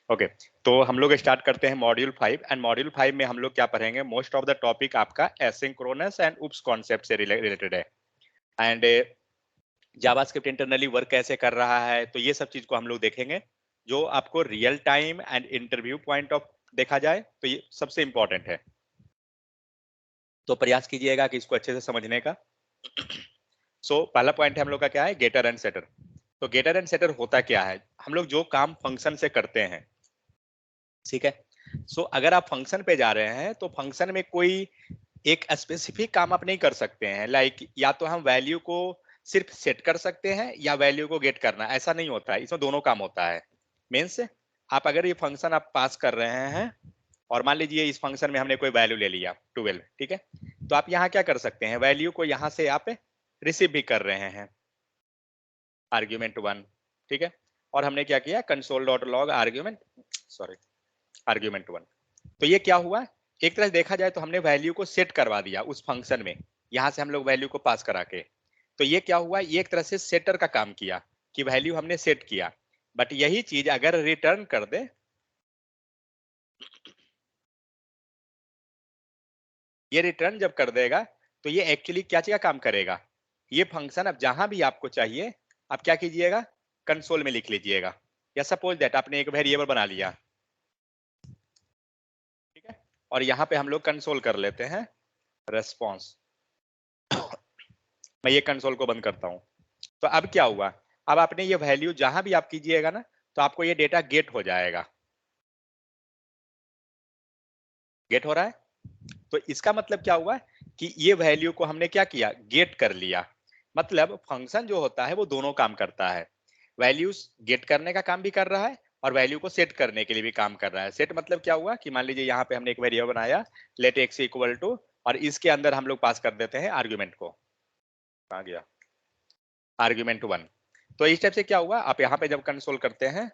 Okay तो हम लोग स्टार्ट करते हैं मॉड्यूल 5 एंड मॉड्यूल 5 में हम लोग क्या पढ़ेंगे, मोस्ट ऑफ द टॉपिक आपका एसिंक्रोनस एंड उप्स कॉन्सेप्ट से रिलेटेड है एंड जावास्क्रिप्ट इंटरनली वर्क कैसे कर रहा है, तो ये सब चीज को हम लोग देखेंगे जो आपको real time and interview point of देखा जाए तो ये सबसे इंपॉर्टेंट है। तो प्रयास कीजिएगा कि इसको अच्छे से समझने का। पहला पॉइंट है हम लोग का क्या है, गेटर एंड सेटर। तो गेटर एंड सेटर होता क्या है, हम लोग जो काम फंक्शन से करते हैं, ठीक है। अगर आप फंक्शन पे जा रहे हैं तो फंक्शन में कोई एक स्पेसिफिक काम आप नहीं कर सकते हैं, लाइक या तो हम वैल्यू को सिर्फ सेट कर सकते हैं या वैल्यू को गेट करना, ऐसा नहीं होता है, इसमें दोनों काम होता है। मीन्स आप अगर ये फंक्शन आप पास कर रहे हैं और मान लीजिए इस फंक्शन में हमने कोई वैल्यू ले लिया 12, ठीक है। तो आप यहाँ क्या कर सकते हैं, वैल्यू को यहाँ से आप रिसीव भी कर रहे हैं, आर्ग्यूमेंट 1, ठीक है। और हमने क्या किया, console dot log argument, sorry, argument 1। तो ये क्या हुआ, एक तरह से देखा जाए तो हमने वैल्यू को सेट करवा दिया उस फंक्शन में, यहां से हम लोग वैल्यू को पास करा के। तो ये क्या हुआ, ये एक तरह से सेटर का काम किया कि वैल्यू हमने सेट किया। बट यही चीज अगर रिटर्न कर दे, ये रिटर्न जब कर देगा तो ये एक्चुअली क्या चीज का काम करेगा, ये फंक्शन अब जहां भी आपको चाहिए आप क्या कीजिएगा, कंसोल में लिख लीजिएगा। या सपोज दैट आपने एक वेरिएबल बना लिया, ठीक है, और यहाँ पे हम लोग कंसोल कर लेते हैं रेस्पॉन्स। मैं ये कंसोल को बंद करता हूँ। तो अब क्या हुआ, अब आपने ये वैल्यू जहां भी आप कीजिएगा ना तो आपको ये डेटा गेट हो जाएगा। गेट हो रहा है, तो इसका मतलब क्या हुआ कि ये वैल्यू को हमने क्या किया, गेट कर लिया। मतलब फंक्शन जो होता है वो दोनों काम करता है, वैल्यूज गेट करने का काम भी कर रहा है और वैल्यू को सेट करने के लिए भी काम कर रहा है। सेट मतलब क्या हुआ कि मान लीजिए यहाँ पे हमने एक वेरिएबल बनाया, लेट एक्स इक्वल टू, और इसके अंदर हम लोग पास कर देते हैं आर्ग्यूमेंट को, कहाँ गया, आर्ग्यूमेंट 1। तो इस टाइप से क्या हुआ, आप यहाँ पे जब कंसोल करते हैं,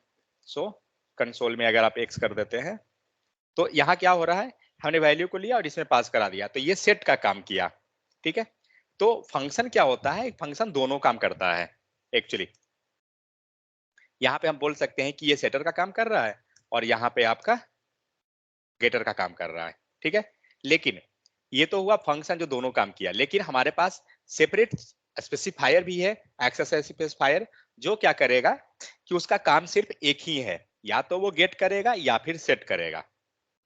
कंसोल में अगर आप एक्स कर देते हैं तो यहाँ क्या हो रहा है, हमने वैल्यू को लिया और इसमें पास करा दिया, तो ये सेट का काम किया, ठीक है। तो फंक्शन क्या होता है, फंक्शन दोनों काम करता है एक्चुअली। यहाँ पे हम बोल सकते हैं कि ये सेटर का काम कर रहा है और यहाँ पे आपका गेटर का काम कर रहा है, ठीक है। लेकिन ये तो हुआ फंक्शन जो दोनों काम किया, लेकिन हमारे पास सेपरेट स्पेसिफायर भी है, एक्सेस स्पेसिफायर, जो क्या करेगा कि उसका काम सिर्फ एक ही है, या तो वो गेट करेगा या फिर सेट करेगा,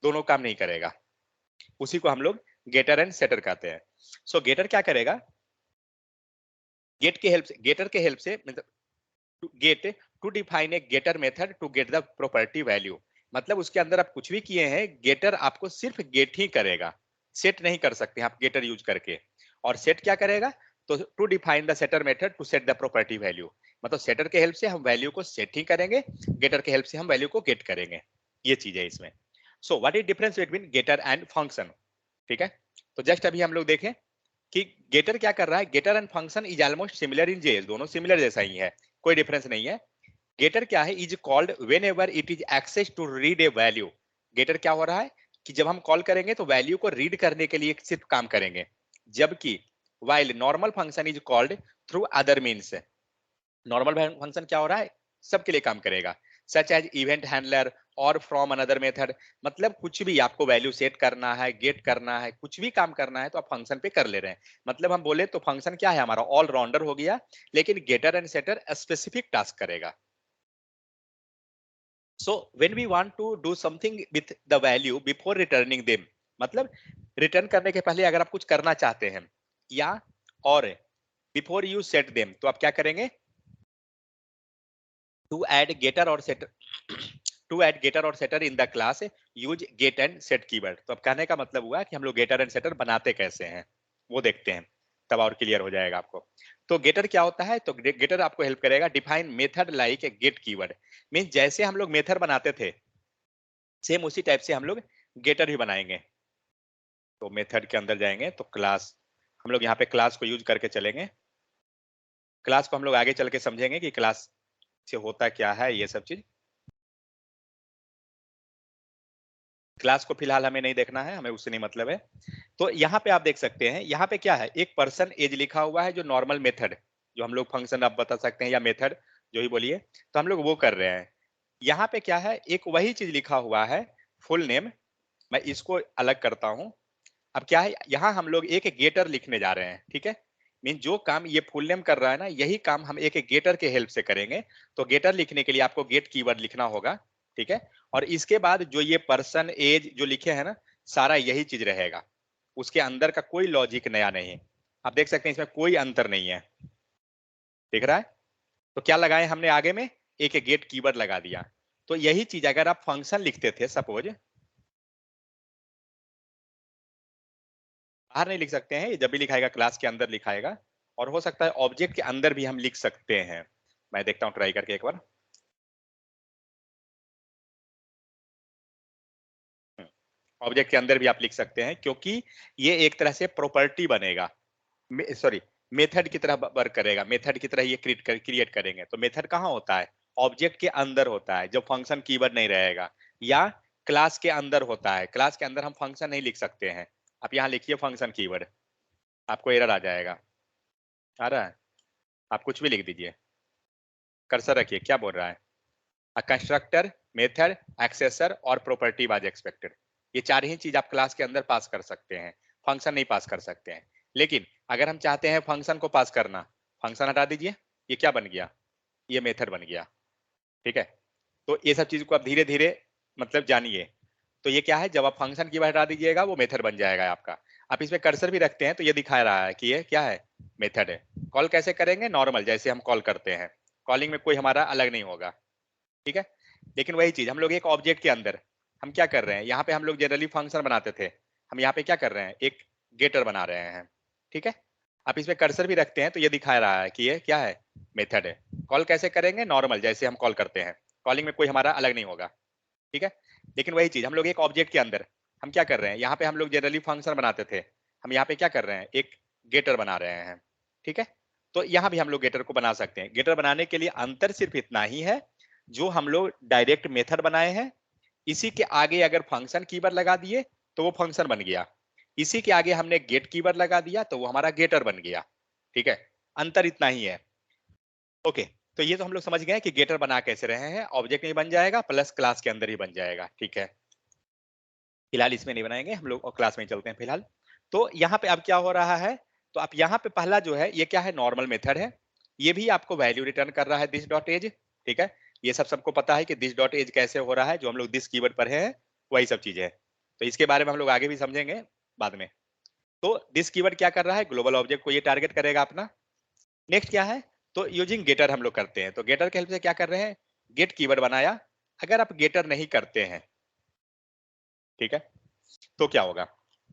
दोनों काम नहीं करेगा। उसी को हम लोग गेटर एंड सेटर कहते हैं। गेटर क्या करेगा, गेटर के हेल्प से get to define a getter method to get the property value. मतलब उसके अंदर आप कुछ भी किए हैं, गेटर आपको सिर्फ गेट ही करेगा, सेट नहीं कर सकते आप गेटर यूज करके। और सेट क्या करेगा, तो to define the setter method to set the property value, मतलब सेटर के हेल्प से हम वैल्यू को सेट ही करेंगे, गेटर के हेल्प से हम वैल्यू को गेट करेंगे। ये चीज है इसमें। What is difference between getter and function, ठीक है। तो जस्ट अभी हम लोग देखें कि गेटर क्या कर रहा है, getter and function is almost similar in JS, दोनों सिमिलर जैसा ही है, कोई डिफरेंस नहीं है। गेटर क्या है, is called whenever it is access to read a value. Getter क्या हो रहा है कि जब हम कॉल करेंगे तो वैल्यू को रीड करने के लिए सिर्फ काम करेंगे, जबकि while normal function is called through other means. Normal function क्या हो रहा है, सबके लिए काम करेगा, सच एज इवेंट हैंडलर और फ्रॉम अनदर मेथड। मतलब कुछ भी आपको वैल्यू सेट करना है, गेट करना है, कुछ भी काम करना है तो आप फंक्शन पे कर ले रहे हैं। मतलब हम बोले तो फंक्शन क्या है, हमारा ऑल राउंडर हो गया, लेकिन getter and setter specific task करेगा। When we want to do something with the value before returning them, मतलब रिटर्न करने के पहले अगर आप कुछ करना चाहते हैं, या और बिफोर यू सेट देम, तो आप क्या करेंगे, टू ऐड गेटर और सेटर टू ऐड गेटर और setter in the class use get and set keyword. तो अब कहने का मतलब हुआ कि हम लोग गेटर एंड सेटर बनाते कैसे हैं वो देखते हैं, तब और क्लियर हो जाएगा आपको। तो गेटर क्या होता है, तो गेटर आपको हेल्प करेगा define method like a get keyword. Mean जैसे हम लोग मेथड बनाते थे सेम उसी टाइप से हम लोग गेटर ही बनाएंगे। तो मेथड के अंदर जाएंगे तो क्लास, हम लोग यहाँ पे क्लास को यूज करके चलेंगे। क्लास को हम लोग आगे चल के समझेंगे कि क्लास से होता क्या है, ये सब चीज। क्लास को फिलहाल हमें नहीं देखना है, हमें उससे नहीं मतलब है। तो यहाँ पे आप देख सकते हैं, यहाँ पे क्या है, एक पर्सन एज लिखा हुआ है, जो नॉर्मल मेथड, जो हम लोग फंक्शन आप बता सकते हैं या मेथड जो ही बोलिए, तो हम लोग वो कर रहे हैं। यहाँ पे क्या है, एक वही चीज लिखा हुआ है फुल नेम, मैं इसको अलग करता हूं। अब क्या है, यहाँ हम लोग एक गेटर लिखने जा रहे हैं, ठीक है। मीन जो काम ये फुल नेम कर रहा है ना, यही काम हम एक गेटर के हेल्प से करेंगे। तो गेटर लिखने के लिए आपको गेट कीवर्ड लिखना होगा, ठीक है। और इसके बाद जो ये पर्सन एज जो लिखे हैं ना, सारा यही चीज रहेगा, उसके अंदर का कोई लॉजिक नया नहीं। आप देख सकते हैं इसमें कोई अंतर नहीं है, दिख रहा है। तो क्या लगाए हमने आगे में, एक गेट कीवर्ड लगा दिया। तो यही चीज अगर आप फंक्शन लिखते थे, सपोज बाहर नहीं लिख सकते हैं, ये जब भी लिखाएगा क्लास के अंदर लिखाएगा। और हो सकता है ऑब्जेक्ट के अंदर भी हम लिख सकते हैं। मैं देखता हूँ ट्राई करके एक बार। ऑब्जेक्ट के अंदर भी आप लिख सकते हैं, क्योंकि ये एक तरह से प्रॉपर्टी बनेगा, सॉरी मेथड की तरह वर्क करेगा। मेथड की तरह ये क्रिएट करेंगे। तो मेथड कहाँ होता है, ऑब्जेक्ट के अंदर होता है, जब फंक्शन कीवर्ड नहीं रहेगा। या क्लास के अंदर होता है, क्लास के अंदर हम फंक्शन नहीं लिख सकते हैं। आप यहाँ लिखिए फंक्शन कीवर्ड, आपको एरर आ जाएगा। आ रहा है, आप कुछ भी लिख दीजिए, कर्सर रखिए, क्या बोल रहा है। अ कंस्ट्रक्टर, मेथड, एक्सेसर और प्रॉपर्टी वाज एक्सपेक्टेड, ये चार ही चीज आप क्लास के अंदर पास कर सकते हैं, फंक्शन नहीं पास कर सकते हैं। लेकिन अगर हम चाहते हैं फंक्शन को पास करना, फंक्शन हटा दीजिए, ये क्या बन गया, ये मेथड बन गया, ठीक है। तो ये सब चीज को आप धीरे धीरे मतलब जानिए। तो ये क्या है, जब आप फंक्शन की हटा दीजिएगा वो मेथड बन जाएगा आपका। आप इसमें कर्सर भी रखते हैं तो ये दिखा रहा है कि ये क्या है, मेथड है। कॉल कैसे करेंगे, नॉर्मल जैसे हम कॉल करते हैं, कॉलिंग में कोई हमारा अलग नहीं होगा, ठीक है। लेकिन वही चीज हम लोग एक ऑब्जेक्ट के अंदर हम क्या कर रहे हैं, यहाँ पे हम लोग जनरली फंक्शन बनाते थे, हम यहाँ पे क्या कर रहे हैं, एक गेटर बना रहे हैं, ठीक है। आप इसमें कर्सर भी रखते हैं तो ये दिखा रहा है कि ये क्या है, मेथड है। कॉल कैसे करेंगे, नॉर्मल जैसे हम कॉल करते हैं, कॉलिंग में कोई हमारा अलग नहीं होगा, ठीक है। लेकिन वही चीज हम लोग एक ऑब्जेक्ट के अंदर हम क्या कर रहे हैं, यहाँ पे हम लोग जनरली फंक्शन बनाते थे, हम यहाँ पे क्या कर रहे हैं, एक गेटर बना रहे हैं, ठीक है। तो यहाँ भी हम लोग गेटर को बना सकते हैं। गेटर बनाने के लिए अंतर सिर्फ इतना ही है, जो हम लोग डायरेक्ट मेथड बनाए हैं, इसी के आगे अगर फंक्शन कीवर्ड लगा दिए तो वो फंक्शन बन गया। इसी के आगे हमने गेट कीवर्ड लगा दिया तो वो हमारा गेटर बन गया, ठीक है। अंतर इतना ही है। ओके, तो ये तो हम लोग समझ गए कि गेटर बना कैसे रहे हैं, ऑब्जेक्ट में बन जाएगा प्लस क्लास के अंदर ही बन जाएगा, ठीक है। फिलहाल इसमें नहीं बनाएंगे हम लोग, और क्लास में चलते हैं फिलहाल। तो यहाँ पे अब क्या हो रहा है, तो आप यहाँ पे पहला जो है ये क्या है, नॉर्मल मेथड है। ये भी आपको वैल्यू रिटर्न कर रहा है दिस डॉट एज, ठीक है। ये सब सबको पता है कि दिस डॉट एज कैसे हो रहा है, जो हम लोग दिस कीवर्ड पढ़े हैं वही सब चीजें है। तो इसके बारे में हम लोग आगे भी समझेंगे बाद में। तो दिस कीवर्ड क्या कर रहा है, ग्लोबल ऑब्जेक्ट को ये टारगेट करेगा अपना। नेक्स्ट क्या है, तो यूजिंग गेटर हम लोग करते हैं। तो गेटर के हेल्प से क्या कर रहे हैं, गेट कीवर्ड बनाया। अगर आप गेटर नहीं करते हैं, ठीक है, तो क्या होगा,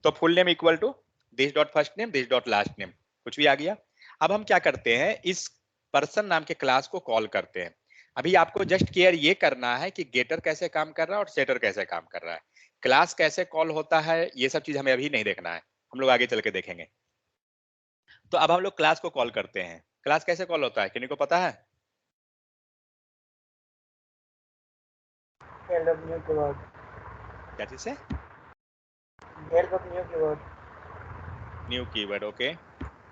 तो full name equal to this dot first name this dot last name, कुछ भी आ गया। अब हम क्या करते हैं, इस पर्सन नाम के क्लास को कॉल करते हैं। अभी आपको जस्ट केयर ये करना है कि गेटर कैसे काम कर रहा है और सेटर कैसे काम कर रहा है, क्लास कैसे कॉल होता है, ये सब चीज हमें अभी नहीं देखना है, हम लोग आगे चल के देखेंगे। तो अब हम लोग क्लास को कॉल करते हैं। क्लास कैसे कॉल होता है, किन्हीं को पता है। Help of new keyword. क्या चीज से, Help of new keyword. New keyword, okay.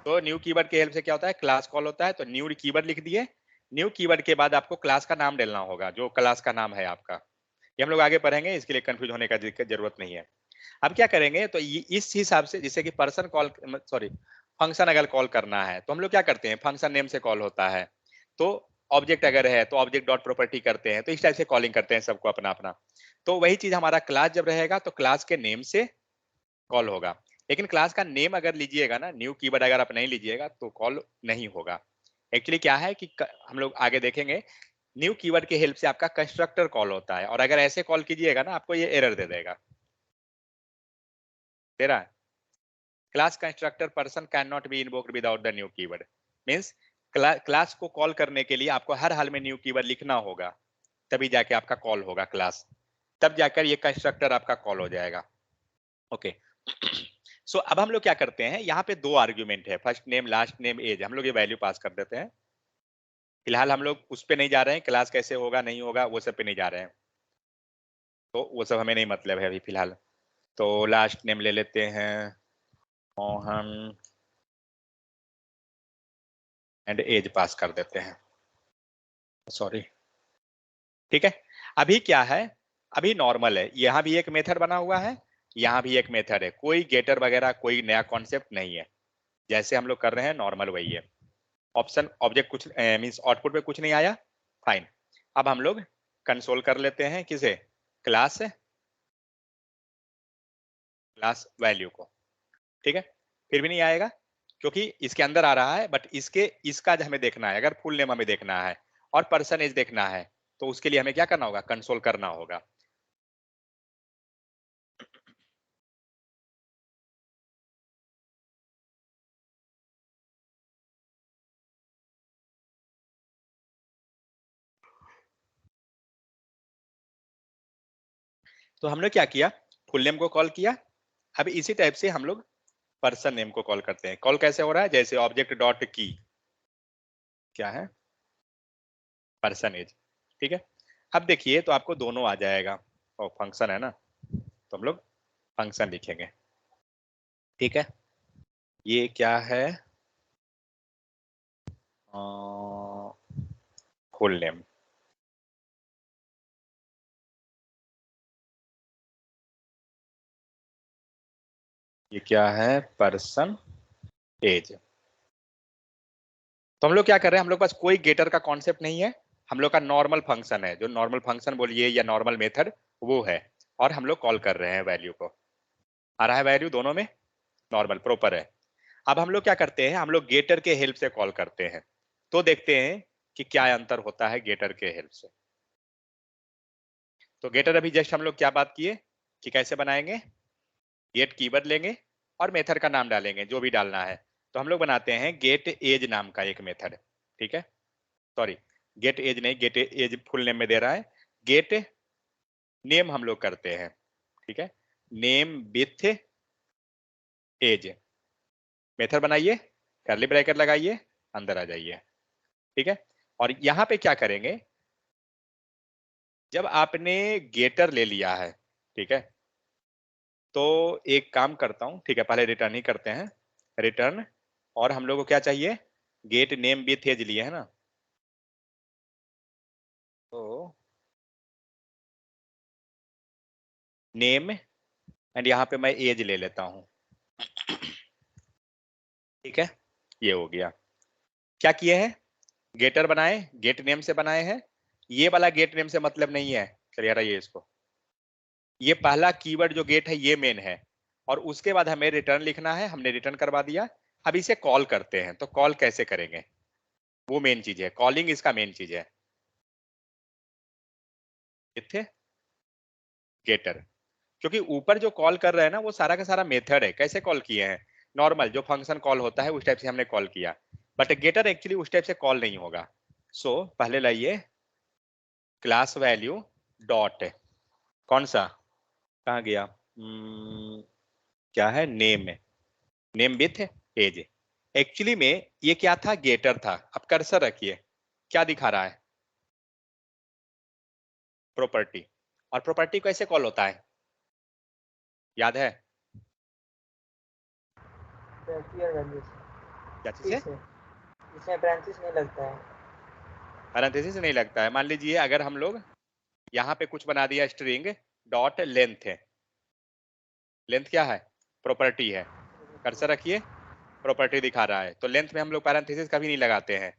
तो न्यू कीवर्ड के हेल्प से क्या होता है, क्लास कॉल होता है। तो न्यू कीवर्ड लिख दिए, न्यू कीवर्ड के बाद आपको क्लास का नाम डालना होगा, जो क्लास का नाम है आपका। ये हम लोग आगे पढ़ेंगे, इसके लिए कंफ्यूज होने का जरूरत नहीं है। अब क्या करेंगे, तो इस हिसाब से जैसे कि पर्सन कॉल, सॉरी फंक्शन अगर कॉल करना है तो हम लोग क्या करते हैं, फंक्शन नेम से कॉल होता है। तो ऑब्जेक्ट अगर है तो ऑब्जेक्ट डॉट प्रॉपर्टी करते हैं, तो इस टाइप से कॉलिंग करते हैं सबको अपना अपना। तो वही चीज हमारा क्लास जब रहेगा तो क्लास के नेम से कॉल होगा। लेकिन क्लास का नेम अगर लीजिएगा ना, न्यू कीवर्ड अगर आप नहीं लीजिएगा तो कॉल नहीं होगा। एक्चुअली क्या है कि हम लोग आगे देखेंगे, न्यू कीवर्ड के हेल्प से आपका कंस्ट्रक्टर कॉल होता है, और अगर ऐसे कॉल कीजिएगा ना आपको ये एरर दे देगा, दे रहा है। Class constructor person can not be invoked without the new keyword, means class को कॉल करने के लिए आपको हर हाल में न्यू कीवर्ड लिखना होगा, तभी जाके आपका कॉल होगा क्लास, तब जाकर ये कंस्ट्रक्टर आपका कॉल हो जाएगा। ओके। सो अब हम लोग क्या करते हैं, यहाँ पे दो आर्ग्यूमेंट है, first name last name age, हम लोग ये वैल्यू पास कर देते हैं। फिलहाल हम लोग उस पे नहीं जा रहे हैं, क्लास कैसे होगा नहीं होगा वो सब पे नहीं जा रहे हैं, तो वो सब हमें नहीं मतलब है अभी फिलहाल। तो लास्ट नेम ले लेते हैं, मोहन, एंड एज पास कर देते हैं, सॉरी, ठीक है। अभी क्या है, अभी नॉर्मल है, यहाँ भी एक मेथड बना हुआ है, यहाँ भी एक मेथड है, कोई गेटर वगैरह कोई नया कॉन्सेप्ट नहीं है, जैसे हम लोग कर रहे हैं नॉर्मल वही है। ऑप्शन ऑब्जेक्ट कुछ मींस आउटपुट पे कुछ नहीं आया, फाइन। अब हम लोग कंसोल कर लेते हैं किसे, क्लास क्लास वैल्यू को, ठीक है। फिर भी नहीं आएगा क्योंकि इसके अंदर आ रहा है, बट इसका जो हमें देखना है, अगर फुल नेम हमें देखना है और परसेंटेज देखना है, तो उसके लिए हमें क्या करना होगा, कंसोल करना होगा। तो हमने क्या किया, फुल नेम को कॉल किया। अब इसी टाइप से हम लोग पर्सन नेम को कॉल करते हैं। कॉल कैसे हो रहा है, जैसे ऑब्जेक्ट डॉट की क्या है, पर्सन एज, ठीक है। अब देखिए तो आपको दोनों आ जाएगा, और फंक्शन है ना, तो हम लोग फंक्शन लिखेंगे, ठीक है। ये क्या है, फुल नेम, ये क्या है, पर्सन एज। तो हम लोग क्या कर रहे हैं, हम लोग पास कोई गेटर का कॉन्सेप्ट नहीं है, हम लोग का नॉर्मल फंक्शन है, जो नॉर्मल फंक्शन बोलिए या नॉर्मल मेथड वो है, और हम लोग कॉल कर रहे हैं वैल्यू को, आ रहा है वैल्यू दोनों में, नॉर्मल प्रॉपर है। अब हम लोग क्या करते हैं, हम लोग गेटर के हेल्प से कॉल करते हैं, तो देखते हैं कि क्या अंतर होता है गेटर के हेल्प से। तो गेटर अभी जस्ट हम लोग क्या बात किए कि कैसे बनाएंगे, गेट कीवर्ड लेंगे और मेथड का नाम डालेंगे जो भी डालना है। तो हम लोग बनाते हैं गेट एज नाम का एक मेथड, ठीक है। सॉरी, गेट एज नहीं, गेट एज फुल नेम में दे रहा है, गेट नेम हम लोग करते हैं, ठीक है। नेम विथ एज, मेथड बनाइए, कर्ली ब्रैकेट लगाइए, अंदर आ जाइए, ठीक है। और यहाँ पे क्या करेंगे, जब आपने गेटर ले लिया है, ठीक है, तो एक काम करता हूँ, ठीक है, पहले रिटर्न ही करते हैं, रिटर्न। और हम लोग को क्या चाहिए, गेट नेम विथ एज लिए है ना, तो नेम एंड यहाँ पे मैं एज ले लेता हूँ, ठीक है। ये हो गया, क्या किए हैं, गेटर बनाए, गेट नेम से बनाए हैं। ये वाला गेट नेम से मतलब नहीं है, चलिए हटाइए इसको, ये पहला कीवर्ड जो गेट है ये मेन है, और उसके बाद हमें रिटर्न लिखना है, हमने रिटर्न करवा दिया। अब इसे कॉल करते हैं, तो कॉल कैसे करेंगे, वो मेन चीज है, कॉलिंग इसका मेन चीज है, इथे गेटर। क्योंकि ऊपर जो कॉल कर रहे हैं ना वो सारा का सारा मेथड है, कैसे कॉल किए हैं, नॉर्मल जो फंक्शन कॉल होता है उस टाइप से हमने कॉल किया, बट गेटर एक्चुअली उस टाइप से कॉल नहीं होगा। सो पहले लाइए क्लास वैल्यू डॉट, कौन सा, कहाँ गया, क्या है, name, name with age. Actually में ये क्या था, गेटर था। अब कर्सर रखिए, क्या दिखा रहा है, प्रॉपर्टी। और प्रॉपर्टी कैसे कॉल होता है, याद है, ब्रैकेट वैल्यू क्या चीज से, है, इसमें ब्रांचेस नहीं लगता है। पैरेंथेसिस नहीं लगता है। मान लीजिए अगर हम लोग यहाँ पे कुछ बना दिया, स्ट्रिंग डॉट लेंथ है, लेंथ क्या है, प्रॉपर्टी है, कर्सर रखिए, प्रॉपर्टी दिखा रहा है, तो लेंथ में हम लोग पैरेंथेसिस कभी नहीं लगाते हैं,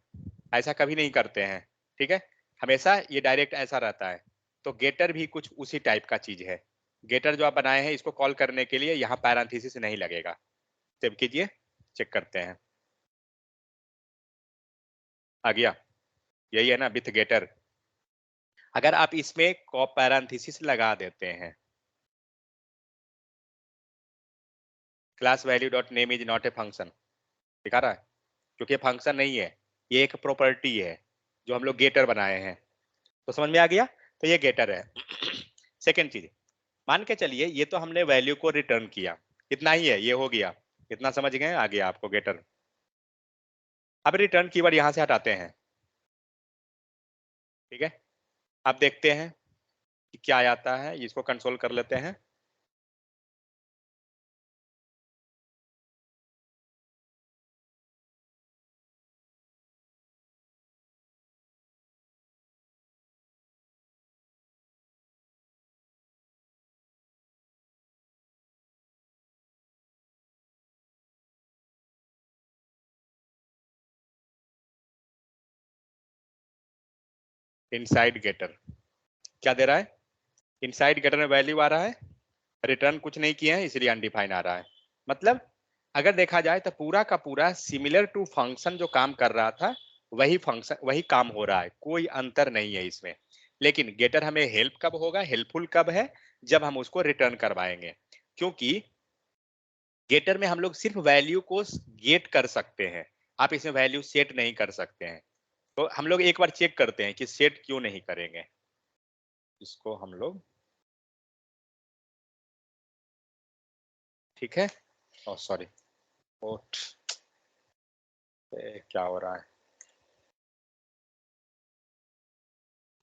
ऐसा कभी नहीं करते हैं, ठीक है। हमेशा ये डायरेक्ट ऐसा रहता है। तो गेटर भी कुछ उसी टाइप का चीज है, गेटर जो आप बनाए हैं इसको कॉल करने के लिए यहाँ पैरेंथेसिस नहीं लगेगा। सेव कीजिए, चेक करते हैं, आ गया, यही है ना विथ गेटर। अगर आप इसमें पैरेंथेसिस लगा देते हैं, class value dot name is not a function दिखा रहा है, क्योंकि ये फंक्शन नहीं है, ये एक प्रॉपर्टी है जो हम लोग गेटर बनाए हैं। तो समझ में आ गया, तो ये गेटर है। सेकेंड चीज, मान के चलिए ये तो हमने वैल्यू को रिटर्न किया, इतना ही है, ये हो गया, इतना समझ गए, आ गया आपको गेटर। अब रिटर्न कीवर्ड यहां से हटाते हैं, ठीक है। अब देखते हैं कि क्या आता है, इसको कंसोल कर लेते हैं। इनसाइड गेटर क्या दे रहा है, इनसाइड गेटर में वैल्यू आ रहा है, रिटर्न कुछ नहीं किया है इसलिए अनडिफाइन आ रहा है। मतलब अगर देखा जाए तो पूरा का पूरा सिमिलर टू फंक्शन जो काम कर रहा था वही फंक्शन वही काम हो रहा है, कोई अंतर नहीं है इसमें। लेकिन गेटर हमें हेल्प कब होगा, हेल्पफुल कब है, जब हम उसको रिटर्न करवाएंगे। क्योंकि गेटर में हम लोग सिर्फ वैल्यू को गेट कर सकते हैं, आप इसमें वैल्यू सेट नहीं कर सकते हैं। तो हम लोग एक बार चेक करते हैं कि सेट क्यों नहीं करेंगे। इसको हम लोग, ठीक है, ओ सॉरी, ओट क्या हो रहा है,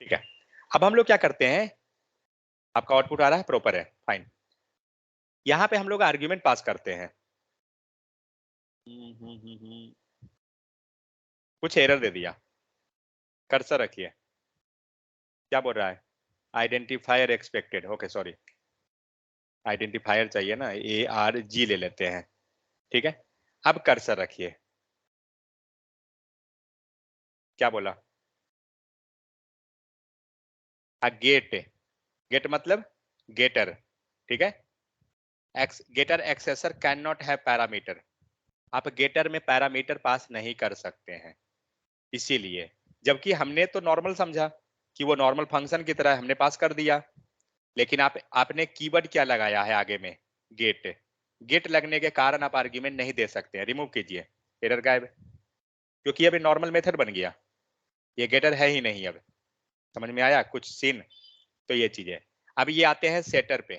ठीक है। अब हम लोग क्या करते हैं, आपका आउटपुट आ रहा है, प्रॉपर है, फाइन। यहाँ पे हम लोग आर्ग्यूमेंट पास करते हैं। कुछ एरर दे दिया, कर्सर रखिए, क्या बोल रहा है, identifier expected, okay sorry, identifier चाहिए ना, ARG ले लेते हैं, ठीक है। अब कर्सर रखिए, क्या बोला, गेट, गेट मतलब गेटर, ठीक है। Getter accessor can not have parameter, आप गेटर में पैरामीटर पास नहीं कर सकते हैं, इसीलिए। जबकि हमने तो नॉर्मल समझा कि वो नॉर्मल फंक्शन की तरह हमने पास कर दिया, लेकिन आपने कीवर्ड क्या लगाया है आगे में, गेट। गेट लगने के कारण आप आर्ग्यूमेंट नहीं दे सकते हैं, रिमूव कीजिए, एरर गायब, क्योंकि अभी नॉर्मल मेथड बन गया, ये गेटर है ही नहीं। अब समझ में आया कुछ सीन, तो ये चीज है। अब ये आते हैं सेटर पे,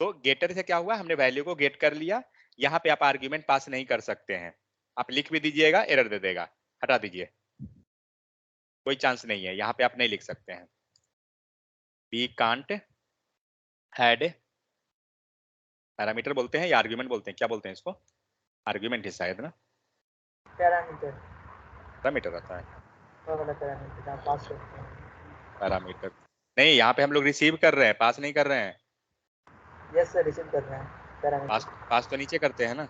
तो गेटर से क्या हुआ, हमने वैल्यू को गेट कर लिया, यहाँ पे आप आर्ग्यूमेंट पास नहीं कर सकते हैं, आप लिख भी दीजिएगा एरर दे देगा, हटा दीजिए, कोई चांस नहीं है, यहाँ पे आप नहीं लिख सकते हैं। वी कांट हैड, पैरामीटर बोलते हैं या आर्ग्यूमेंट बोलते हैं, क्या बोलते हैं इसको, आर्ग्यूमेंट ही शायद ना, पैरामीटर, पैरामीटर रहता है, वो वाला पैरामीटर आप पास करते हैं। पैरामीटर नहीं, यहाँ पे हम लोग रिसीव कर रहे हैं, पास नहीं कर रहे हैं, यस सर, रिसीव कर रहे हैं पैरामीटर, पास तो नीचे करते हैं ना,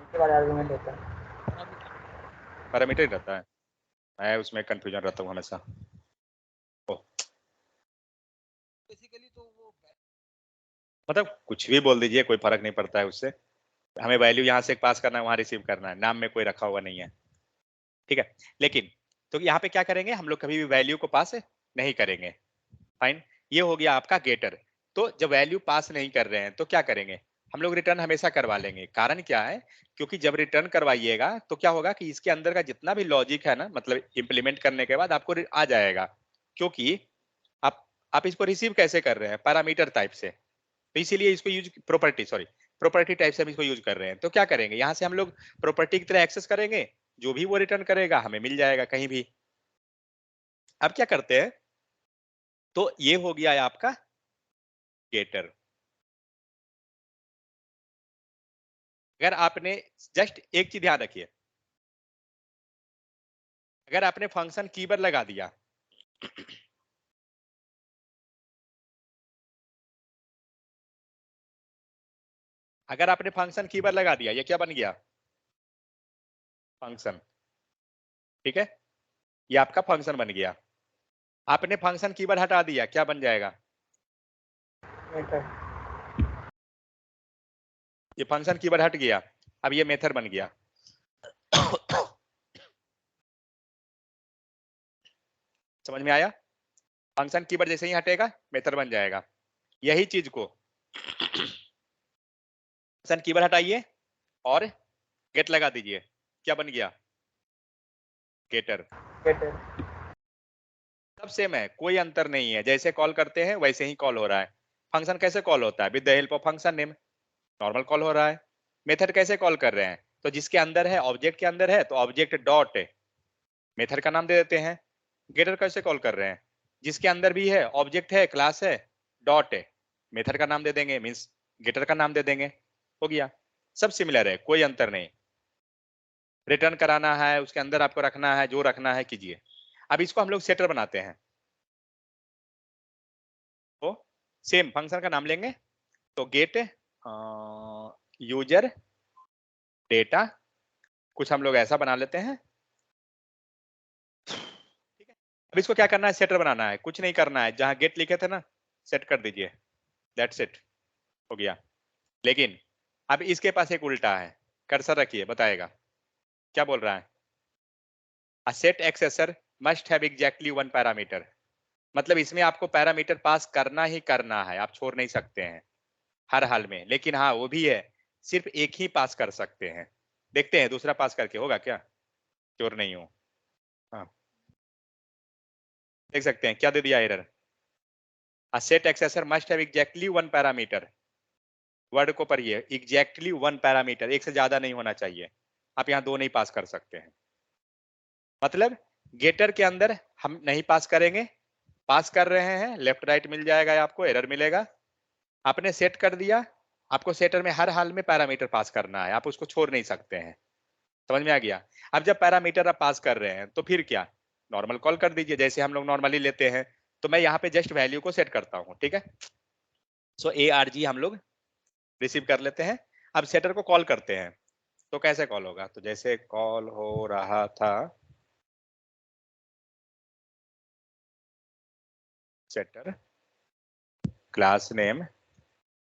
नीचे वाला आर्गुमेंट होता है। पैरामीटर ही रहता है, मैं उसमें कंफ्यूजन रहता हूँ हमेशा। बेसिकली तो वो मतलब कुछ भी बोल दीजिए, कोई फर्क नहीं पड़ता है उससे, हमें वैल्यू यहाँ से पास करना है, वहां रिसीव करना है, नाम में कोई रखा हुआ नहीं है, ठीक है। लेकिन तो यहाँ पे क्या करेंगे, हम लोग कभी भी वैल्यू को पास नहीं करेंगे, फाइन। ये हो गया आपका गेटर। तो जब वैल्यू पास नहीं कर रहे हैं तो क्या करेंगे, हम लोग रिटर्न हमेशा करवा लेंगे। कारण क्या है, क्योंकि जब रिटर्न करवाइएगा तो क्या होगा कि इसके अंदर का जितना भी लॉजिक है ना, मतलब इंप्लीमेंट करने के बाद आपको आ जाएगा, क्योंकि आप आप इसको रिसीव कैसे कर रहे हैं, पैरामीटर टाइप से, तो इसीलिए इसको use, property sorry, property type से हम इसको यूज कर रहे हैं। तो क्या करेंगे, यहाँ से हम लोग प्रॉपर्टी की तरह एक्सेस करेंगे, जो भी वो रिटर्न करेगा हमें मिल जाएगा कहीं भी। अब क्या करते हैं, तो ये हो गया है आपका गेटर। अगर आपने, जस्ट एक चीज ध्यान रखिए, अगर आपने फंक्शन कीवर्ड लगा दिया अगर आपने फंक्शन कीवर्ड लगा दिया, ये क्या बन गया, फंक्शन, ठीक है, ये आपका फंक्शन बन गया। आपने फंक्शन कीवर्ड हटा दिया, क्या बन जाएगा, मेथड, ये फंक्शन कीवर्ड हट गया, अब ये मेथड बन गया समझ में आया, फंक्शन कीवर्ड जैसे ही हटेगा मेथड बन जाएगा। यही चीज को फंक्शन कीवर्ड हटाइए और गेट लगा दीजिए, क्या बन गया, गेटर। गेटर, सब सेम है, कोई अंतर नहीं है, जैसे कॉल करते हैं वैसे ही कॉल हो रहा है। फंक्शन कैसे कॉल होता है, with the help of function name, normal call हो रहा है। मेथड कैसे कॉल कर रहे हैं, तो जिसके अंदर है, ऑब्जेक्ट के अंदर है तो ऑब्जेक्ट डॉट मेथड का नाम दे देते हैं। गेटर कैसे कॉल कर रहे हैं, जिसके अंदर भी है, ऑब्जेक्ट है, क्लास है, डॉट है, मेथड का नाम दे देंगे, मीन्स गेटर का नाम दे देंगे, हो गया। सब सिमिलर है, कोई अंतर नहीं। रिटर्न कराना है, उसके अंदर आपको रखना है, जो रखना है कीजिए। अब इसको हम लोग सेटर बनाते हैं, तो सेम फंक्शन का नाम लेंगे, तो गेट यूजर डेटा, कुछ हम लोग ऐसा बना लेते हैं, ठीक है। अब इसको क्या करना है, सेटर बनाना है, कुछ नहीं करना है, जहां गेट लिखे थे ना सेट कर दीजिए, दैट्स इट, हो गया। लेकिन अब इसके पास एक उल्टा है, कर्सर रखिए बताएगा क्या बोल रहा है, a set एक्सेसर must have exactly one parameter, मतलब इसमें आपको पैरामीटर पास करना ही करना है, आप छोड़ नहीं सकते हैं हर हाल में। लेकिन हाँ वो भी है, सिर्फ एक ही पास कर सकते हैं। देखते हैं दूसरा पास करके होगा क्या, श्योर नहीं हूं। हाँ देख सकते हैं क्या दे दिया error, a set एक्सेसर must have exactly one parameter, word को पढ़िए, एग्जैक्टली वन पैरामीटर, एक से ज्यादा नहीं होना चाहिए। आप यहाँ दो नहीं पास कर सकते हैं, मतलब गेटर के अंदर हम नहीं पास करेंगे, पास कर रहे हैं लेफ्ट राइट मिल जाएगा, आपको एरर मिलेगा। आपने सेट कर दिया, आपको सेटर में हर हाल में पैरामीटर पास करना है, आप उसको छोड़ नहीं सकते हैं, समझ में आ गया। अब जब पैरामीटर आप पास कर रहे हैं तो फिर क्या, नॉर्मल कॉल कर दीजिए जैसे हम लोग नॉर्मली लेते हैं। तो मैं यहाँ पे जस्ट वैल्यू को सेट करता हूँ, ठीक है। सो ARG हम लोग रिसीव कर लेते हैं। अब सेटर को कॉल करते हैं, तो कैसे कॉल होगा, तो जैसे कॉल हो रहा था setter class name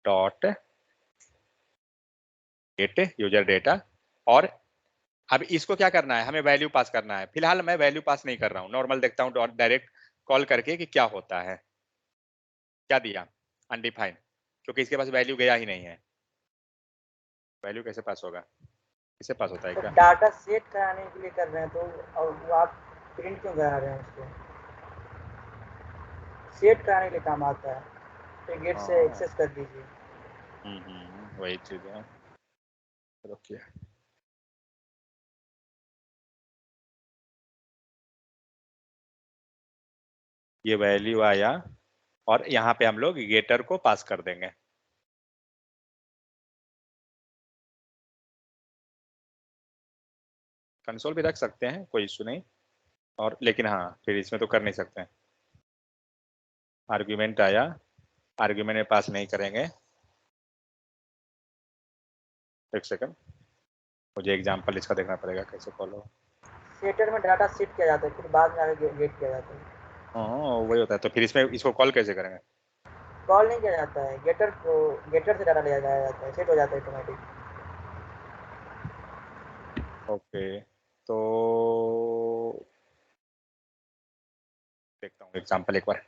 dot get user data, और अब इसको क्या करना है, हमें वैल्यू पास करना है। फिलहाल मैं वैल्यू पास नहीं कर रहा हूँ, नॉर्मल देखता हूँ डॉट डायरेक्ट कॉल करके कि क्या होता है। क्या दिया, अनडिफाइंड, क्योंकि इसके पास वैल्यू गया ही नहीं है, वैल्यू कैसे पास होगा, किससे पास होता है तो क्या। डाटा सेट कराने के लिए कर रहे हैं, तो और वो आप प्रिंट क्यों करा रहे हैं उसको, सेट कराने के लिए काम आता है, तो गेट से हाँ एक्सेस कर दीजिए। वही चीज है, रुकिए। ये वैल्यू आया और यहाँ पे हम लोग गेटर को पास कर देंगे। कंसोल भी रख सकते हैं, कोई इशू नहीं, और लेकिन हाँ फिर इसमें तो कर नहीं सकते हैं। आर्ग्यूमेंट आया, आर्ग्यूमेंट में पास नहीं करेंगे, एक सेकंड, मुझे एग्जांपल इसका देखना पड़ेगा कैसे कॉल हो। सेटर में डाटा सेट किया जाता है, फिर बाद में आगे गेट किया जाता है। हाँ वही होता है, तो फिर इसमें इसको कॉल कैसे करेंगे। कॉल नहीं किया जाता है, गेटर से डाटा लिया जाता है, सेट हो जाता है ऑटोमेटिक। ओके, तो देखता हूँ एग्जांपल एक बार।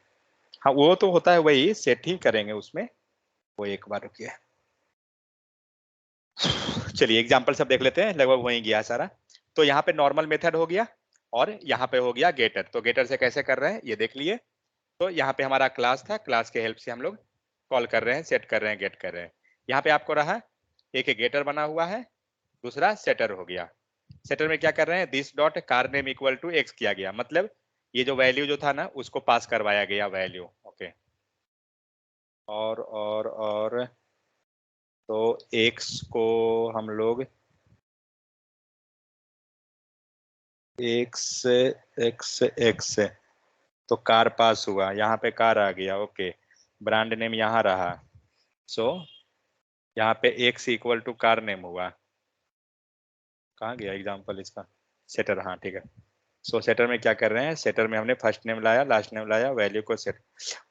हाँ वो तो होता है, वही सेट ही करेंगे उसमें, वो एक बार रुकिए। चलिए एग्जांपल सब देख लेते हैं, लगभग वही गया सारा। तो यहाँ पे नॉर्मल मेथड हो गया और यहाँ पे हो गया गेटर। तो गेटर से कैसे कर रहे हैं ये देख लिए। तो यहाँ पे हमारा क्लास था, क्लास के हेल्प से हम लोग कॉल कर रहे हैं, सेट कर रहे हैं, गेट कर रहे हैं। यहाँ पे आपको रहा एक गेटर बना हुआ है, दूसरा सेटर हो गया। सेटर में क्या कर रहे हैं, this dot car name equal to X किया गया, मतलब ये जो वैल्यू जो था ना उसको पास करवाया गया वैल्यू। ओके, और तो एक्स को हम लोग एक्स एक्स एक्स, तो कार पास हुआ, यहाँ पे कार आ गया। ओके, ब्रांड नेम यहाँ रहा, सो यहाँ पे X equal to car name हुआ। कहाँ गया एग्जाम्पल इसका, सेटर, हाँ ठीक है। सो सेटर में क्या कर रहे हैं, सेटर में हमने फर्स्ट नेम लाया, लास्ट नेम लाया, वैल्यू को सेट।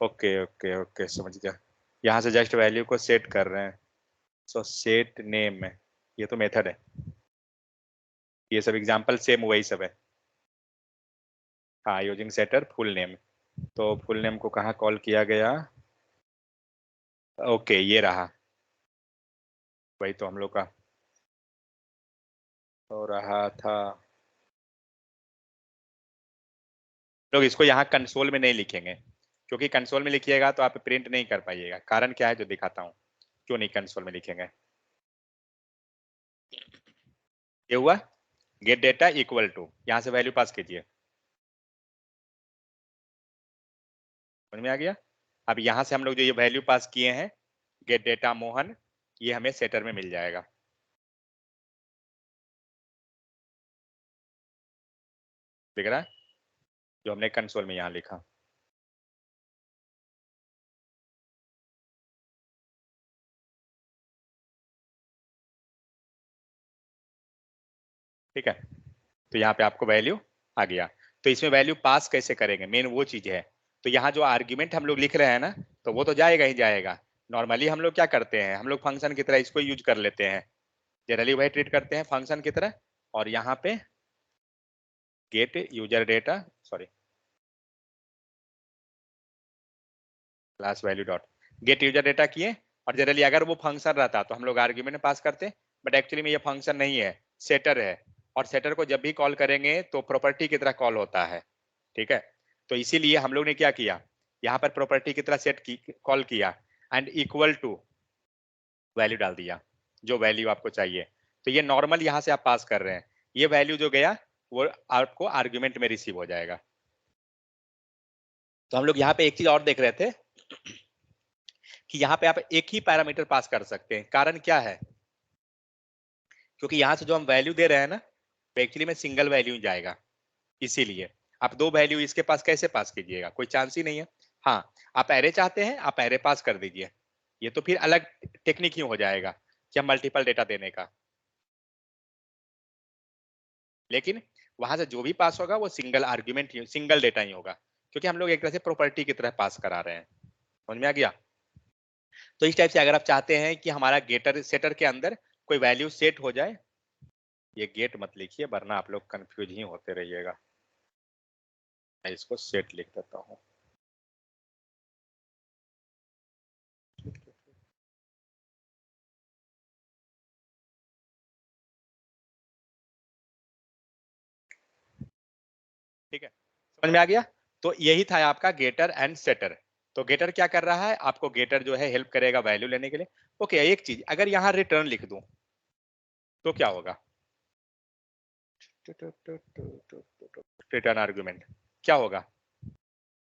ओके ओके ओके समझ गया, यहाँ से जस्ट वैल्यू को सेट कर रहे हैं। सो सेट नेम, ये तो मेथड है, ये सब एग्जाम्पल सेम वही सब है। हाँ यूजिंग सेटर फुल नेम, तो फुल नेम को कहाँ कॉल किया गया, ओके ये रहा, वही तो हम लोग का हो रहा था। लोग इसको यहाँ कंसोल में नहीं लिखेंगे, क्योंकि कंसोल में लिखिएगा तो आप प्रिंट नहीं कर पाइएगा। कारण क्या है जो दिखाता हूँ, क्यों नहीं कंसोल में लिखेंगे। ये हुआ गेट डेटा इक्वल टू, यहाँ से वैल्यू पास कीजिए, समझ में आ गया। अब यहाँ से हम लोग जो ये वैल्यू पास किए हैं, गेट डेटा मोहन, ये हमें सेटर में मिल जाएगा। दिख रहा है जो हमने कंसोल में यहाँ लिखा। ठीक है, तो यहाँ पे आपको वैल्यू आ गया। तो इसमें वैल्यू पास कैसे करेंगे, मेन वो चीज है। तो यहाँ जो आर्ग्यूमेंट हम लोग लिख रहे हैं ना, तो वो तो जाएगा ही जाएगा। नॉर्मली हम लोग क्या करते हैं, हम लोग फंक्शन की तरह इसको यूज कर लेते हैं, जनरली वही ट्रीट करते हैं फंक्शन की तरह। और यहाँ पे gate user data, sorry class value dot get user data किए। और जनरली अगर वो फंक्शन रहता तो हम लोग आर्ग्यूमेंट पास करते, बट एक्चुअली में ये फंक्शन नहीं है, सेटर है। और सेटर को जब भी कॉल करेंगे तो प्रॉपर्टी की तरह कॉल होता है, ठीक है। तो इसीलिए हम लोग ने क्या किया, यहाँ पर प्रॉपर्टी की तरह सेट की कॉल किया एंड इक्वल टू वैल्यू डाल दिया, जो वैल्यू आपको चाहिए। तो ये नॉर्मल यहाँ से आप पास कर रहे हैं, ये वैल्यू जो गया वो आपको आर्ग्यूमेंट में रिसीव हो जाएगा। तो हम लोग यहाँ पे एक चीज और देख रहे थे कि यहाँ पे आप एक ही पैरामीटर पास कर सकते हैं। कारण क्या है, क्योंकि यहाँ से जो हम वैल्यू दे रहे हैं ना, तो एक्चुअली में सिंगल वैल्यू जाएगा, इसीलिए आप दो वैल्यू इसके पास कैसे पास कीजिएगा, कोई चांस ही नहीं है। हाँ, आप एरे चाहते हैं, आप एरे पास कर दीजिए, ये तो फिर अलग टेक्निक ही हो जाएगा क्या मल्टीपल डेटा देने का। लेकिन वहां से जो भी पास होगा वो सिंगल आर्ग्यूमेंट ही, सिंगल डेटा ही होगा, क्योंकि हम लोग एक तरह से प्रॉपर्टी की तरह पास करा रहे हैं। समझ में आ गया। तो इस टाइप से अगर आप चाहते हैं कि हमारा गेटर सेटर के अंदर कोई वैल्यू सेट हो जाए, ये गेट मत लिखिए वरना आप लोग कंफ्यूज ही होते रहिएगा। मैं इसको सेट लिख देता हूँ। ठीक है, समझ में आ गया। तो यही था आपका गेटर एंड सेटर। तो गेटर क्या कर रहा है, आपको गेटर जो है हेल्प करेगा वैल्यू लेने के लिए। ओके, एक चीज, अगर यहाँ रिटर्न लिख दूं तो क्या होगा, रिटर्न आर्गुमेंट क्या होगा,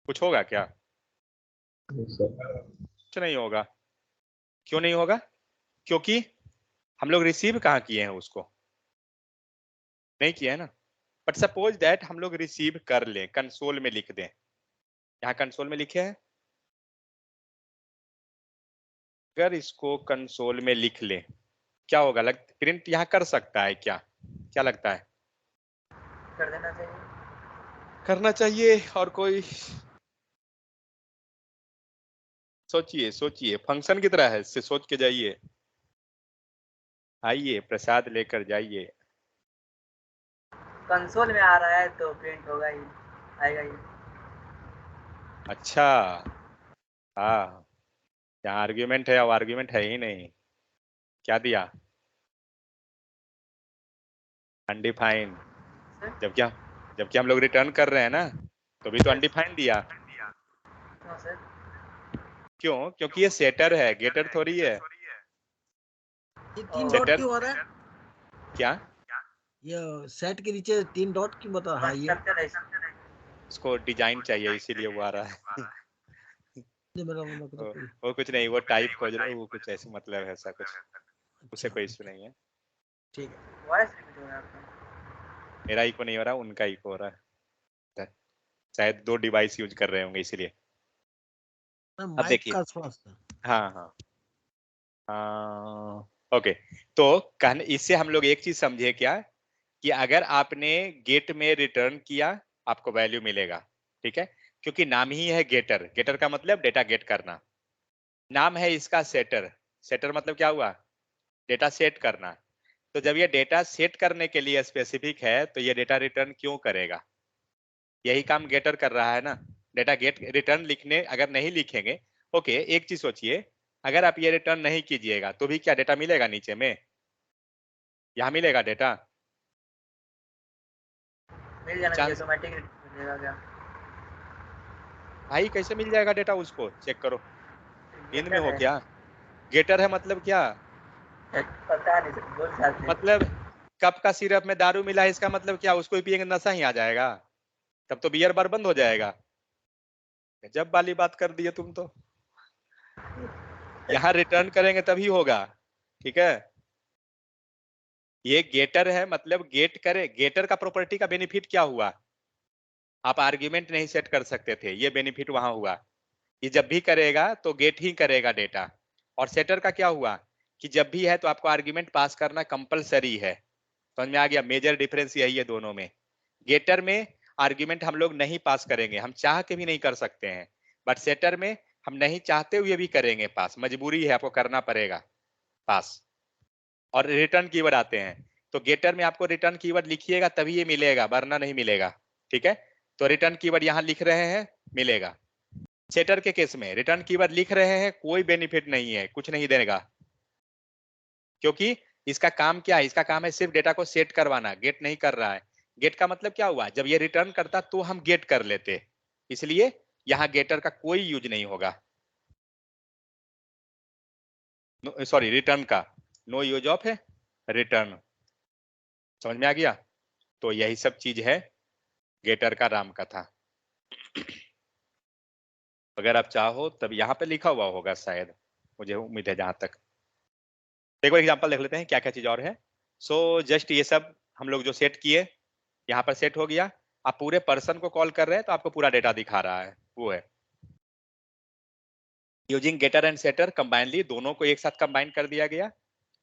कुछ होगा क्या, कुछ नहीं होगा। क्यों नहीं होगा, क्योंकि हम लोग रिसीव कहाँ किए हैं, उसको नहीं किया है ना। बट सपोज दैट हम लोग रिसीव कर ले, कंसोल में लिख दें, यहाँ कंसोल में लिखे हैं, अगर इसको कंसोल में लिख ले क्या होगा, प्रिंट यहाँ कर सकता है क्या, क्या लगता है, कर देना चाहिए। करना चाहिए। और कोई सोचिए सोचिए, फंक्शन की तरह है, इससे सोच के जाइए, आइए प्रसाद लेकर जाइए। कंसोल में आ रहा है तो प्रिंट होगा ही, आएगा ही। अच्छा, हाँ, यहाँ आर्ग्यूमेंट है, अब आर्ग्यूमेंट है ही नहीं, क्या दिया, अनडिफाइंड। जबकि जबकि हम लोग रिटर्न कर रहे हैं ना, तो भी तो अनडिफाइंड दिया। क्यों सर? क्यों, क्योंकि ये सेटर है, गेटर थोड़ी है। ये 3 डॉट सेटर क्यों आ रहा है? क्या, ये सेट के नीचे 3 डॉट क्यों बता रहा है ये? उसको डिजाइन चाहिए इसीलिए वो आ रहा है। वो कुछ नहीं, वो टाइप खोज रहा है, वो कुछ ऐसे मतलब है, ऐसा कुछ, उसे कोई इशू नहीं है। ठीक है। वॉइस रिपीट हो रहा है आपका। मेरा इको नहीं हो रहा, उनका इको हो रहा है, शायद दो डिवाइस यूज कर रहे होंगे इसलिए। अब माइक देखिए, का थोड़ा सा। हाँ हाँ हाँ, ओके। तो कहने इससे हम लोग एक चीज समझे क्या, कि अगर आपने गेट में रिटर्न किया आपको वैल्यू मिलेगा, ठीक है, क्योंकि नाम ही है गेटर। गेटर का मतलब डेटा गेट करना, नाम है इसका सेटर। सेटर मतलब क्या हुआ, डेटा सेट करना। तो जब ये डेटा सेट करने के लिए स्पेसिफिक है तो ये डेटा रिटर्न क्यों करेगा, यही काम गेटर कर रहा है ना। डेटा गेट रिटर्न लिखने अगर नहीं लिखेंगे, ओके एक चीज सोचिए, अगर आप ये रिटर्न नहीं कीजिएगा तो भी क्या डेटा मिलेगा नीचे में, यहाँ मिलेगा डेटा, मिल जाना चाहिए, चांस ऑटोमेटिक मिलेगा क्या? भाई कैसे मिल जाएगा डेटा, उसको चेक करो, नींद में गेटर हो है। क्या। गेटर है मतलब क्या, पता नहीं सर, बोल जाते हैं। मतलब कप का सिरप में दारू मिला है, इसका मतलब क्या, उसको ही पिएंगे नशा ही आ जाएगा, तब तो बियर बार बंद हो जाएगा। जब वाली बात कर दी है तुम तो, यहाँ रिटर्न करेंगे तभी होगा, ठीक है। ये गेटर है मतलब गेट करे, गेटर का प्रॉपर्टी का बेनिफिट क्या हुआ, आप आर्ग्यूमेंट नहीं सेट कर सकते थे, ये बेनिफिट वहां हुआ। ये जब भी करेगा तो गेट ही करेगा डेटा। और सेटर का क्या हुआ, कि जब भी है तो आपको आर्ग्यूमेंट पास करना कंपलसरी है। समझ में आ गया, मेजर डिफरेंस यही है दोनों में। गेटर में आर्ग्यूमेंट हम लोग नहीं पास करेंगे, हम चाह के भी नहीं कर सकते हैं, बट सेटर में हम नहीं चाहते हुए भी करेंगे पास, मजबूरी है, आपको करना पड़ेगा पास। और रिटर्न कीवर्ड आते हैं, तो गेटर में आपको रिटर्न कीवर्ड लिखिएगा तभी ये मिलेगा, वरना नहीं मिलेगा। ठीक है, तो रिटर्न कीवर्ड यहाँ लिख रहे हैं, मिलेगा। सेटर के केस में रिटर्न कीवर्ड लिख रहे हैं, कोई बेनिफिट नहीं है, कुछ नहीं देगा, क्योंकि इसका काम क्या है, इसका काम है सिर्फ डेटा को सेट करवाना, गेट नहीं कर रहा है। गेट का मतलब क्या हुआ, जब ये रिटर्न करता तो हम गेट कर लेते, इसलिए यहाँ गेटर का कोई यूज नहीं होगा, सॉरी रिटर्न का, नो यूज ऑफ है रिटर्न। समझ में आ गया? तो यही सब चीज है गेटर का राम कथा। अगर आप चाहो तब यहाँ पे लिखा हुआ होगा शायद, मुझे उम्मीद है जहां तक। एक बार एग्जांपल देख लेते हैं क्या क्या चीज और है। सो जस्ट ये सब हम लोग जो सेट किए, यहाँ पर सेट हो गया। आप पूरे पर्सन को कॉल कर रहे हैं तो आपको पूरा डेटा दिखा रहा है, वो है using getter and setter combinedly, दोनों को एक साथ कंबाइन कर दिया गया।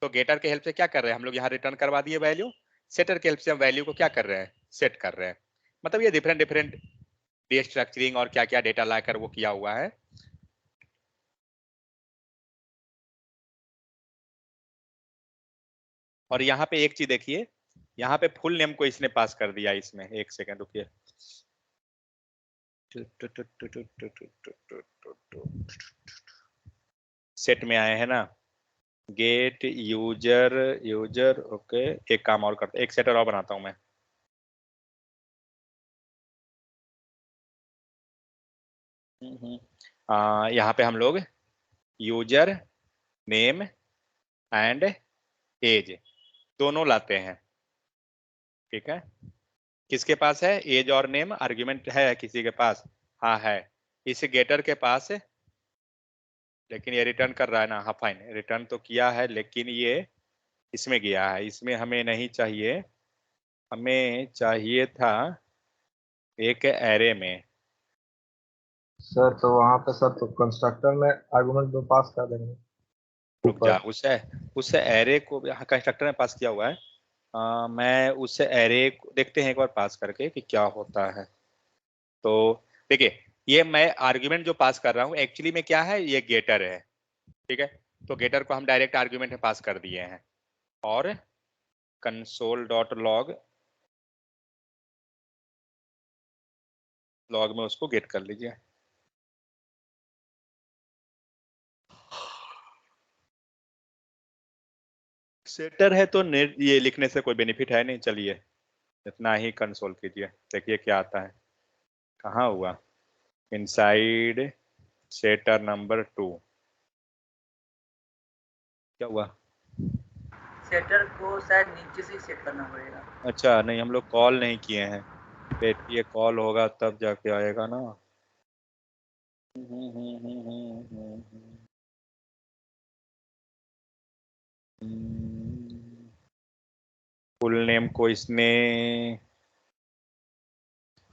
तो गेटर के हेल्प से क्या कर रहे हैं हम लोग, यहाँ रिटर्न करवा दिए वैल्यू, सेटर के हेल्प से हम वैल्यू को क्या कर रहे हैं, सेट कर रहे हैं। मतलब ये डिफरेंट डिफरेंट रीस्ट्रक्चरिंग और क्या क्या डेटा लाकर वो किया हुआ है। और यहाँ पे एक चीज देखिए, यहाँ पे फुल नेम को इसने पास कर दिया इसमें, एक सेकंड रुकिए। सेट में आए हैं ना, गेट यूजर यूजर, ओके। एक काम और करते, एक सेटर और बनाता हूं मैं। यहाँ पे हम लोग यूजर नेम एंड एज दोनों लाते हैं। ठीक है, किसके पास है एज और नेम, आर्ग्यूमेंट है किसी के पास? हाँ है, इस गेटर के पास है, लेकिन ये रिटर्न कर रहा है ना, हाँ फाइन, रिटर्न तो किया है, लेकिन ये इसमें गया है, इसमें हमें नहीं चाहिए, हमें चाहिए था एक एरे में। सर तो वहाँ पे सर तो कंस्ट्रक्टर में आर्गुमेंट में पास कर देंगे रुक जा, ऊपर। उससे उससे एरे को कंस्ट्रक्टर ने पास किया हुआ है। मैं उससे एरे को देखते हैं एक बार पास करके कि क्या होता है। तो देखिए, ये मैं आर्ग्यूमेंट जो पास कर रहा हूँ एक्चुअली में क्या है, ये गेटर है। ठीक है, तो गेटर को हम डायरेक्ट आर्ग्यूमेंट में पास कर दिए हैं, और कंसोल डॉट लॉग लॉग में उसको गेट कर लीजिए। सेटर है तो ये लिखने से कोई बेनिफिट है नहीं, चलिए इतना ही कंसोल कीजिए, देखिए क्या आता है। कहाँ हुआ, इनसाइड सेटर नंबर 2 क्या हुआ? सेटर को शायद नीचे से सेट करना पड़ेगा। अच्छा नहीं, हम लोग कॉल नहीं किए हैं, वेट, ये कॉल होगा तब जाके आएगा ना। फुल नेम को इसने,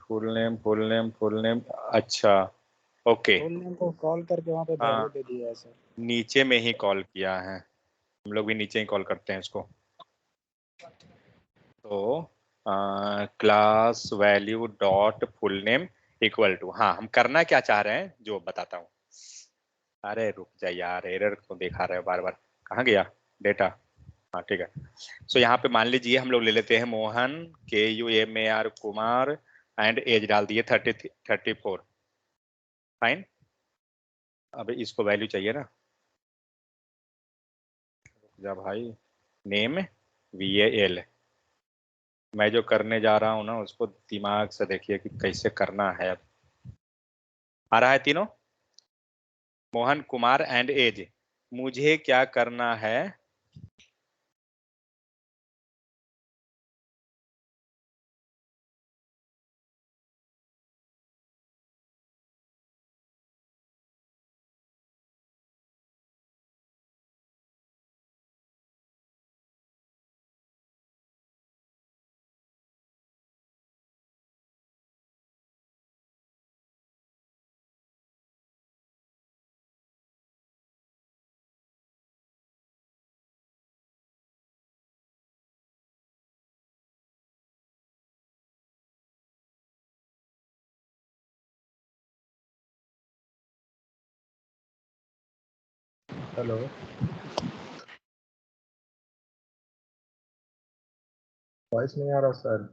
फुल नेम, अच्छा ओके, फुल नेम को कॉल करके वहाँ पे वैल्यू हाँ दे दिया है सर। नीचे में ही कॉल किया है, हम लोग भी नीचे ही कॉल करते हैं इसको। तो class value dot full name equal to, हाँ हम करना क्या चाह रहे हैं जो बताता हूँ। अरे रुक जा यार, एरर को दिखा रहे हो बार बार, कहाँ गया डेटा? हाँ ठीक है। सो यहाँ पे मान लीजिए हम लोग ले लेते हैं Mohan, KUMAR Kumar, and age डाल दिए 34, फाइन। अब इसको वैल्यू चाहिए ना, जा भाई, नेम VAL, मैं जो करने जा रहा हूँ ना उसको दिमाग से देखिए कि कैसे करना है। अब आ रहा है तीनों, मोहन कुमार एंड एज, मुझे क्या करना है, हेलो वॉइस नहीं आ रहा सर।